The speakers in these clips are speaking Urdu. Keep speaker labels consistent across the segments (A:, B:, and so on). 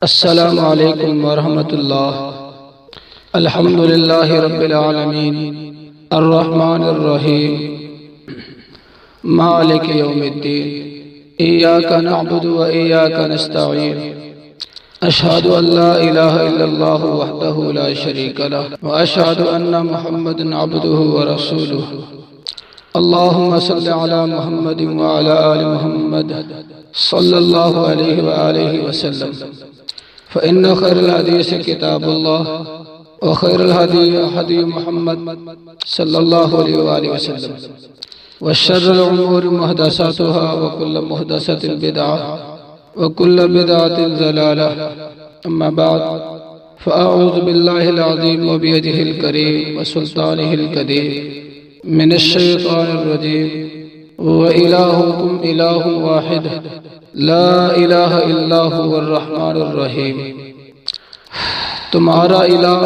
A: السلام علیکم ورحمۃ اللہ۔ الحمد للہ رب العالمین الرحمن الرحیم مالک یوم الدین ایاک نعبد و ایاک نستعین اشہد ان لا الہ الا اللہ وحدہ لا شریک لہ واشہد ان محمدا عبدہ ورسولہ۔ اللہم صل علی محمد وعلی آل محمد صلی اللہ علیہ وآلہ وسلم۔ فإن خير الحديث كتاب الله وخير الهدي هدي محمد صلى الله عليه وآله وسلم وشر الأمور محدثاتها وكل محدثة بدعة وكل بدعة ضلالة. أما بعد فأعوذ بالله العظيم وبيده الكريم وسلطانه القديم من الشيطان الرجيم وإلهكم إله واحد لا الہ الا هو الرحمن الرحیم۔ تمہارا الہ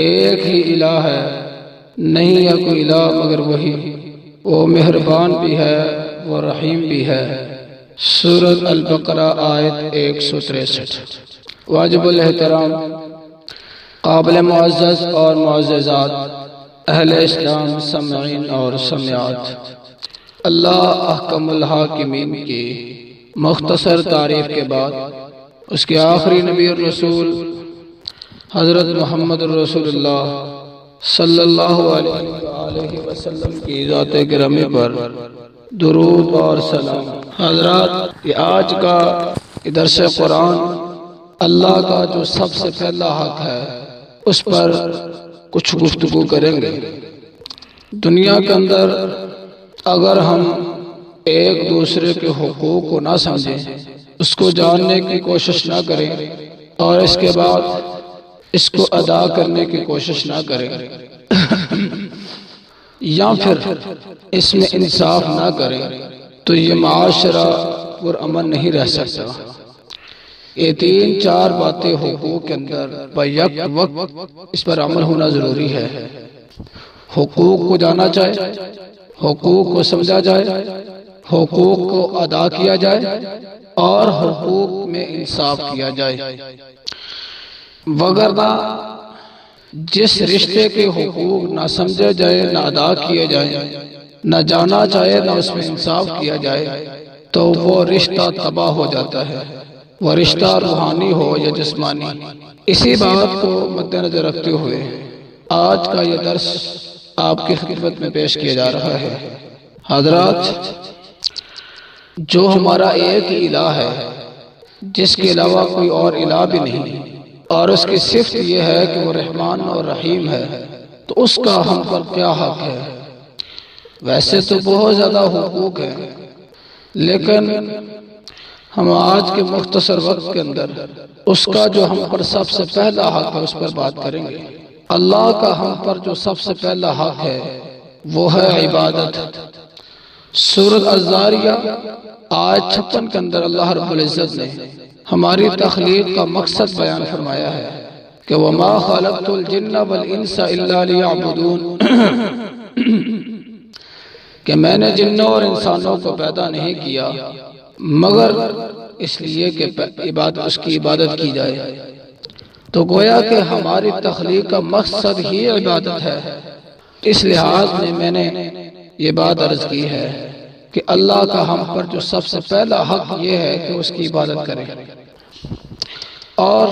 A: ایک ہی الہ ہے، نہیں ہے کوئی الہ مگر وہی، وہ مہربان بھی ہے وہ رحیم بھی ہے۔ سورۃ البقرہ آیت 163۔ واجب الاحترام قابل معزز اور معززات اہل اسلام سامعین اور سامعات، اللہ احکم الحاکمین کی مختصر تعریف کے بعد اس کے آخری نبی الرسول حضرت محمد رسول اللہ صلی اللہ علیہ وسلم کی ذات گرامی پر درود اور سلام۔ حضرات، یہ آج کا درس قرآن اللہ کا جو سب سے پہلا حق ہے اس پر کچھ گفتگو کریں گے۔ دنیا کے اندر اگر ہم ایک دوسرے کے حقوق کو نہ سمجھیں، اس کو جاننے کی کوشش نہ کریں اور اس کے بعد اس کو ادا کرنے کی کوشش نہ کریں یا پھر اس میں انصاف نہ کریں تو یہ معاشرہ پرامن نہیں رہ سکتا۔ یہ 3-4 باتیں حقوق کے اندر بیک وقت اس پر عمل ہونا ضروری ہے۔ حقوق کو جانا جائے، حقوق کو سمجھا جائے، حقوق کو ادا کیا جائے اور حقوق میں انصاف کیا جائے، وگرنہ جس رشتے کے حقوق نہ سمجھے جائے، نہ ادا کیے جائے، نہ جانا جائے، نہ اس میں انصاف کیا جائے تو وہ رشتہ تباہ ہو جاتا ہے، وہ رشتہ روحانی ہو یا جسمانی۔ اسی بات کو مد نظر رکھتے ہوئے آج کا یہ درس آپ کی خدمت میں پیش کیا جا رہا ہے۔ حضرات، جو ہمارا ایک ہی الہ ہے، جس کے علاوہ کوئی اور الہ بھی نہیں، اور اس کی صفت یہ ہے کہ وہ رحمان اور رحیم ہے، تو اس کا ہم پر کیا حق ہے؟ ویسے تو بہت زیادہ حقوق ہیں، لیکن ہم آج کے مختصر وقت کے اندر اس کا جو ہم پر سب سے پہلا حق ہے اس پر بات کریں گے۔ اللہ کا ہم پر جو سب سے پہلا حق ہے وہ ہے عبادت۔ سورۃ الزاریہ آیت 56 کے اندر اللہ رب العزت نے ہماری تخلیق کا مقصد بیان فرمایا ہے کہ وَمَا خَلَقْتُ الْجِنَّ وَالْإِنسَ إِلَّا لِيَعْبُدُونَ، کہ میں نے جنوں اور انسانوں کو پیدا نہیں کیا مگر اس لیے کہ اس کی عبادت کی جائے۔ تو گویا کہ ہماری تخلیق کا مقصد ہی عبادت ہے۔ اس لحاظ میں نے یہ بات عرض کی ہے کہ اللہ کا ہم پر جو سب سے پہلا حق یہ ہے کہ اس کی عبادت کریں، اور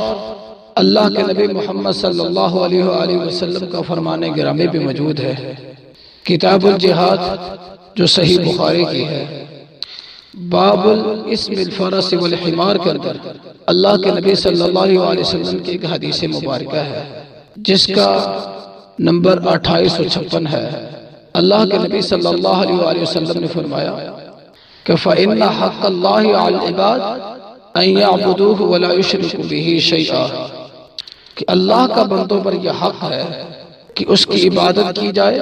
A: اللہ کے نبی محمد صلی اللہ علیہ وآلہ وسلم کا فرمان گرامی بھی موجود ہے۔ کتاب الجہاد جو صحیح بخاری کی ہے، باب الاسم الفرس والحمار کے اندر اللہ کے نبی صلی اللہ علیہ وسلم کی ایک حدیث مبارکہ ہے جس کا نمبر 2856 ہے۔ اللہ کے نبی صلی اللہ علیہ وسلم نے فرمایا کہ فَإِنَّ حَقَّ اللَّهِ عَلَى الْعِبَادِ أَن يَعْبُدُوهُ وَلَا يُشْرِكُوا بِهِ شَيْئًا، کہ اللہ کا بندوں پر یہ حق ہے کہ اس کی عبادت کی جائے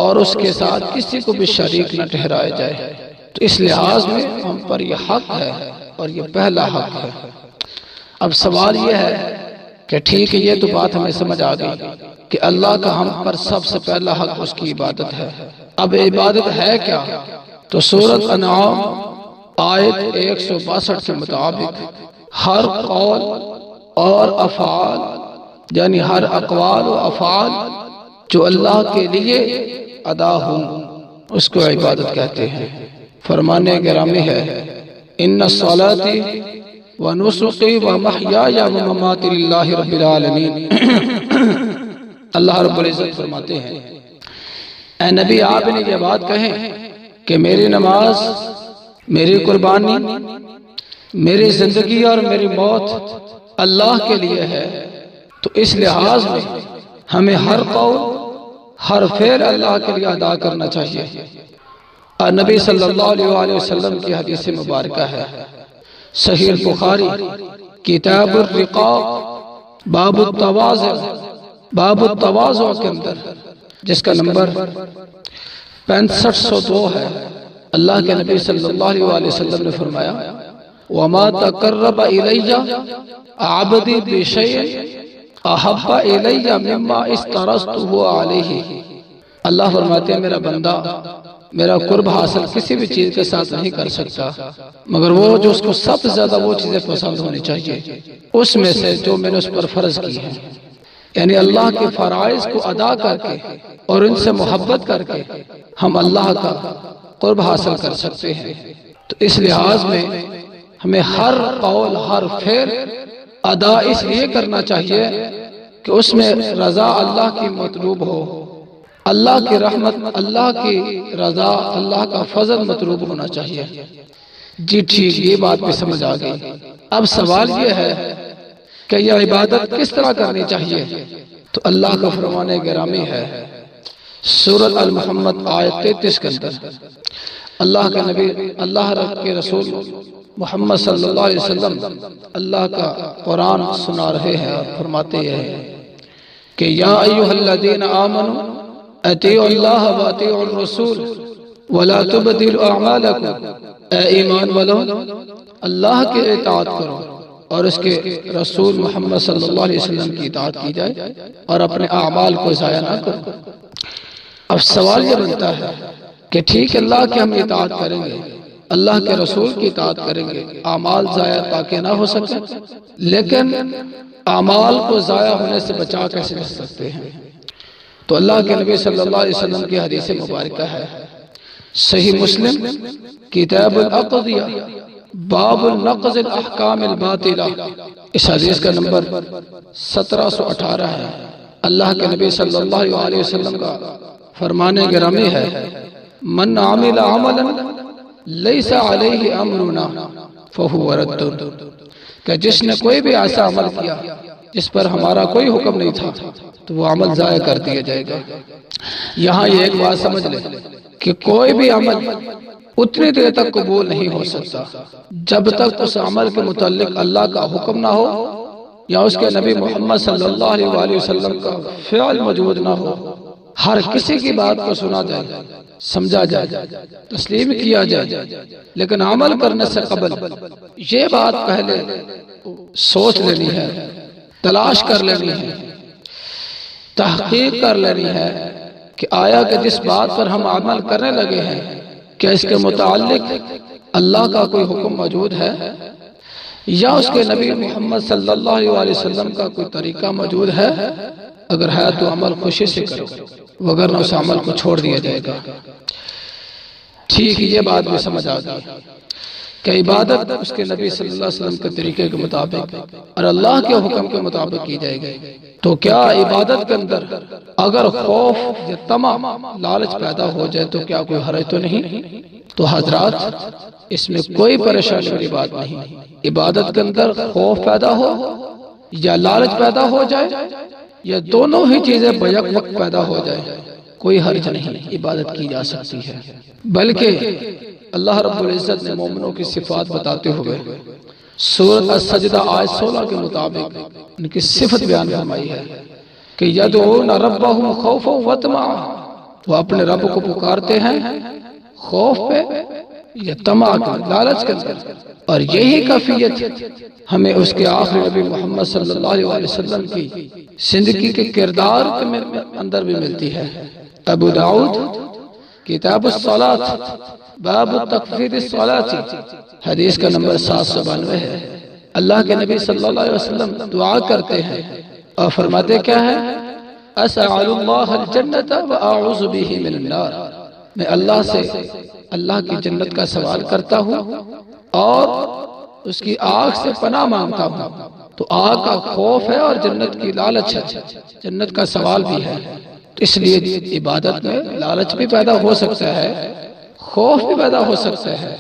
A: اور اس کے ساتھ کسی کو بھی شریک نہ ٹھہرایا جائے۔ تو اس لحاظ میں ہم پر یہ حق ہے اور یہ پہلا حق ہے۔ اب سوال یہ ہے کہ ٹھیک ہے، یہ تو بات ہمیں سمجھ آ گئی کہ اللہ کا ہم پر سب سے پہلا حق اس کی عبادت ہے۔ اب عبادت ہے کیا؟ تو سورۃ انعام آیت 162 کے مطابق ہر قول اور افعال یعنی ہر اقوال و افعال جو اللہ کے لیے ادا ہوں اس کو عبادت کہتے ہیں۔ فرمانے گرامی ہے ان صلاتی و نسخی و محیای و مماتی للہ رب العالمین۔ اللہ رب العزت فرماتے ہیں اے نبی آپ نے یہ بات کہیں کہ میری نماز، میری قربانی، میری زندگی اور میری موت اللہ کے لیے ہے، تو اس لحاظ میں ہمیں ہر قول ہر فعل اللہ کے لیے ادا کرنا چاہیے۔ اور نبی صلی اللہ علیہ وسلم کی حدیث مبارکہ ہے صحیح البخاری کتاب الرقاق باب التواضع کے اندر، جس کا نمبر 6502 ہے، اللہ کے نبی صلی اللہ علیہ وسلم نے فرمایا وَمَا تَقَرَّبَ إِلَيَّ عَبْدِي بِشَيْءٍ أَحَبَّ إِلَيَّ مِمَّا اسْتَرَضْتُهُ عَلَيْهِ۔ اللہ فرماتے ہیں میرا بندہ میرا قرب حاصل کسی بھی چیز کے ساتھ نہیں کر سکتا مگر وہ جو اس کو سب سے زیادہ وہ چیزیں پسند ہونی چاہیے اس میں سے جو میں نے اس پر فرض کی ہے، یعنی اللہ کے فرائض کو ادا کر کے اور ان سے محبت کر کے ہم اللہ کا قرب حاصل کر سکتے ہیں۔ تو اس لحاظ میں ہمیں ہر قول ہر فعل ادا اس لیے کرنا چاہیے کہ اس میں رضا اللہ کی مطلوب ہو، اللہ کی رحمت، اللہ کی رضا، اللہ کا فضل مطلوب ہونا چاہیے۔ جی ٹھیک، یہ بات بھی سمجھ آ گئی۔ اب سوال یہ ہے کہ یہ عبادت کس طرح کرنی چاہیے؟ تو اللہ کا فرمان گرامی ہے سورۃ المحمد آیت 33 کے اندر اللہ کے نبی اللہ کے رسول محمد صلی اللہ علیہ وسلم اللہ کا قرآن سنا رہے ہیں اور فرماتے ہیں کہ یا ایھا الذین آمنوا اطیعوا اللہ و اطیعوا الرسول ولا تبدلوا اعمالکم، اے ایمان والو اللہ کی اطاعت کرو اور اس کے رسول محمد صلی اللہ علیہ وسلم کی اطاعت کی جائے اور اپنے اعمال کو ضائع نہ کرو۔ اب سوال یہ بنتا ہے کہ ٹھیک اللہ کی ہم اطاعت کریں گے، اللہ کے رسول کی اطاعت کریں گے، اعمال ضائع تاکہ نہ ہو سکے، لیکن اعمال کو ضائع ہونے سے بچا کیسے کر سکتے ہیں؟ تو اللہ کے نبی صلی اللہ علیہ وسلم کی حدیث مبارکہ ہے صحیح مسلم کتاب الاقضیہ باب النقض الاحکام الباطلہ، اس حدیث کا نمبر 1718 ہے۔ اللہ کے نبی صلی اللہ علیہ وسلم کا فرمان گرامی ہے من عمل عملا لیس علیہ امرنا فہو رد، کہ جس نے کوئی بھی ایسا عمل کیا جس پر ہمارا کوئی حکم نہیں تھا تو وہ عمل ضائع کر دیا جائے گا۔ یہاں یہ ایک بات سمجھ لیں کہ کوئی بھی عمل اتنی دیر تک قبول نہیں ہو سکتا جب تک اس عمل کے متعلق اللہ کا حکم نہ ہو یا اس کے نبی محمد صلی اللہ علیہ وسلم کا فعل موجود نہ ہو۔ ہر کسی کی بات کو سنا جائے، سمجھا جائے، تسلیم کیا جائے، لیکن عمل کرنے سے قبل یہ بات پہلے سوچ لینی ہے، تلاش کر لینی ہے، تحقیق کر لینی ہے کہ آیا کہ جس بات پر ہم عمل کرنے لگے ہیں کیا اس کے متعلق اللہ کا کوئی حکم موجود ہے یا اس کے نبی محمد صلی اللہ علیہ وسلم کا کوئی طریقہ موجود ہے؟ اگر ہے تو عمل خوشی سے کرو، وگرنہ اس عمل کو چھوڑ دیا جائے گا۔ ٹھیک یہ بات بھی سمجھ آ گئی کہ عبادت اس کے نبی صلی اللہ علیہ وسلم کے طریقے کے مطابق اور اللہ کے حکم کے مطابق کی جائے گی۔ تو کیا عبادت کے اندر اگر خوف یا طمع لالچ پیدا ہو جائے تو کیا کوئی حرج تو نہیں؟ تو حضرات اس میں کوئی پریشانی والی بات نہیں۔ عبادت کے اندر خوف پیدا ہو یا لالچ پیدا ہو جائے یا دونوں ہی چیزیں بیک وقت پیدا ہو جائے، کوئی حرج نہیں، عبادت کی جا سکتی ہے۔ بلکہ اللہ رب العزت نے مومنوں کی صفات بتاتے ہوئے سورۃ السجدہ آیت 16 کے مطابق ان کی صفت بیان فرمائی ہے کہ یدعون ربہم خوفا وطمعا، وہ اپنے رب کو پکارتے ہیں خوف پہ یا طمع کے لالچ کے اندر، اور یہی کیفیت ہمیں اس کے آخری نبی محمد صلی اللہ علیہ وسلم کی زندگی کے کردار کے اندر بھی ملتی ہے۔ ابو داؤد کتاب الصلاة باب تکفیر الصلاة حدیث کا نمبر 792 ہے۔ اللہ کے نبی صلی اللہ علیہ وسلم دعا کرتے ہیں اور فرماتے کیا ہے؟ اسأل اللہ الجنت واعوذ بہ من النار، میں اللہ سے اللہ کی جنت کا سوال کرتا ہوں اور اس کی آگ سے پناہ مانگتا ہوں۔ تو آگ کا خوف ہے اور جنت کی لالچ ہے، جنت کا سوال بھی ہے، اس لیے عبادت میں لالچ بھی پیدا ہو سکتا ہے، خوف بھی پیدا ہو سکتا ہے۔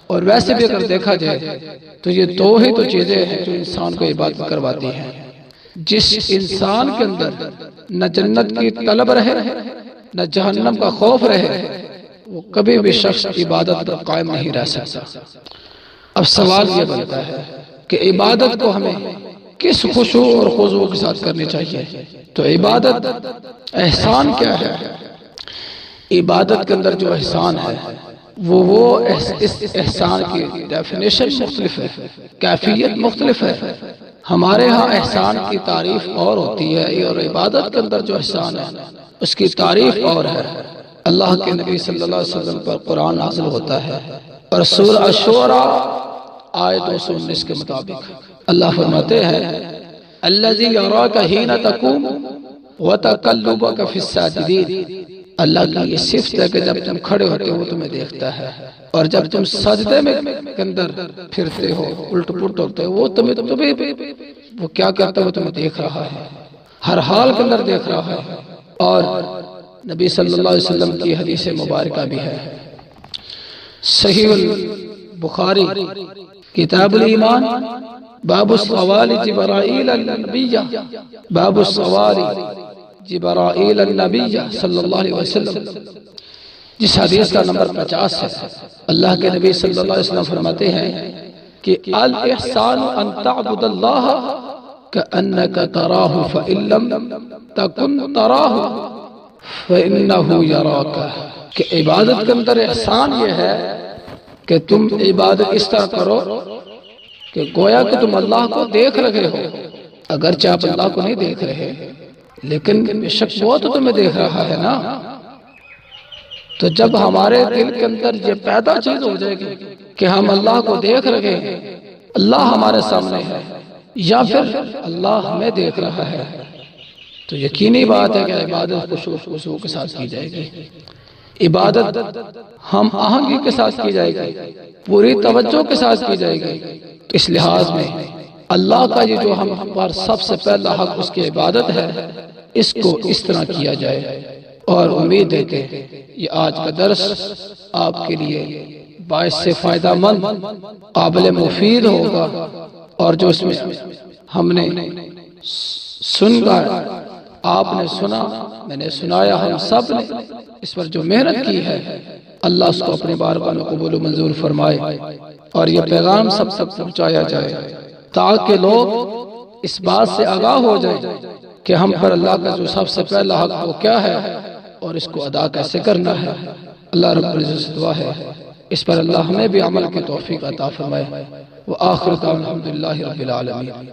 A: اور ویسے بھی اگر دیکھا جائے تو یہ دو ہی تو چیزیں ہیں جو انسان کو عبادت کرواتی ہیں۔ جس انسان کے اندر نہ جنت کی طلب رہے نہ جہنم کا خوف رہے، وہ کبھی بھی شخص عبادت پر قائم نہیں رہ سکتا۔ اب سوال یہ بنتا ہے کہ عبادت کو ہمیں کس خشوع اور خضوع کے ساتھ کرنی چاہیے؟ تو عبادت احسان کیا ہے؟ عبادت کے اندر جو احسان ہے وہ اس احسان کی ڈیفینیشن مختلف ہے، کیفیت مختلف ہے۔ ہمارے ہاں احسان کی تعریف اور ہوتی ہے اور عبادت کے اندر جو احسان ہے اس کی تعریف اور ہے۔ اللہ کے نبی صلی اللہ علیہ وسلم پر قرآن نازل ہوتا ہے اور سورہ الشعراء آیت 219 کے مطابق اللہ فرماتے ہیں الذی یراک حین تقوم وتقلبک فی الساجدین، اللہ کی یہ صفت ہے کہ جب تم کھڑے ہوتے ہو وہ تمہیں دیکھتا ہے، اور جب تم سجدے میں کے اندر پھرتے ہو الٹ پلٹ ہوتے ہو وہ وہ کیا کرتا ہے، وہ تمہیں دیکھ رہا ہے، ہر حال کے اندر دیکھ رہا ہے۔ اور نبی صلی اللہ علیہ وسلم کی حدیث مبارکہ بھی ہے، صحیح البخاری کتاب الایمان باب السوال جبرائیل النبی، باب السوال جبرائیل النبی صلی اللہ علیہ وسلم، جس حدیث کا نمبر 50 ہے۔ اللہ کے نبی صلی اللہ علیہ وسلم فرماتے ہیں کہ الاحسان ان تعبد اللہ کأنک تراہ فإن لم تکن تراہ فإنہ یراک، کہ عبادت کے اندر احسان یہ ہے کہ تم عبادت اس طرح کرو کہ گویا کہ تم اللہ کو دیکھ رہے ہو، اگرچہ آپ اللہ کو نہیں دیکھ رہے لیکن بے شک وہ تو تمہیں دیکھ رہا ہے نا۔ تو جب ہمارے دل کے اندر یہ پیدا چیز ہو جائے گی کہ ہم اللہ کو دیکھ رہے ہیں، اللہ ہمارے سامنے ہے یا پھر اللہ ہمیں دیکھ رہا ہے، تو یقینی بات ہے کہ عبادت خشوع کے ساتھ کی جائے گی، عبادت ہم آہنگی کے ساتھ کی جائے گی، پوری توجہ کے ساتھ کی جائے گی۔ اس لحاظ میں اللہ کا یہ جو ہم پر سب سے پہلا حق اس کی عبادت ہے، اس کو اس طرح کیا جائے، اور امید ہے کہ یہ آج کا درس آپ کے لیے باعث سے فائدہ مند قابل مفید ہوگا، اور جو اس میں ہم نے سن کر آپ نے سنا میں نے سنایا ہم سب نے اس پر جو محنت کی ہے، اللہ اس کو اپنے بارگاہ میں قبول و منظور فرمائے، اور یہ پیغام سب پہنچایا جائے تاکہ لوگ اس بات سے آگاہ ہو جائیں کہ ہم پر اللہ کا جو سب سے پہلا حق وہ کیا ہے اور اس کو ادا کیسے کرنا ہے۔ اللہ رب العزت سے دعا ہے اس پر اللہ ہمیں بھی عمل کی توفیق عطا فرمائے۔ وآخر دعوانا الحمدللہ رب العالمین۔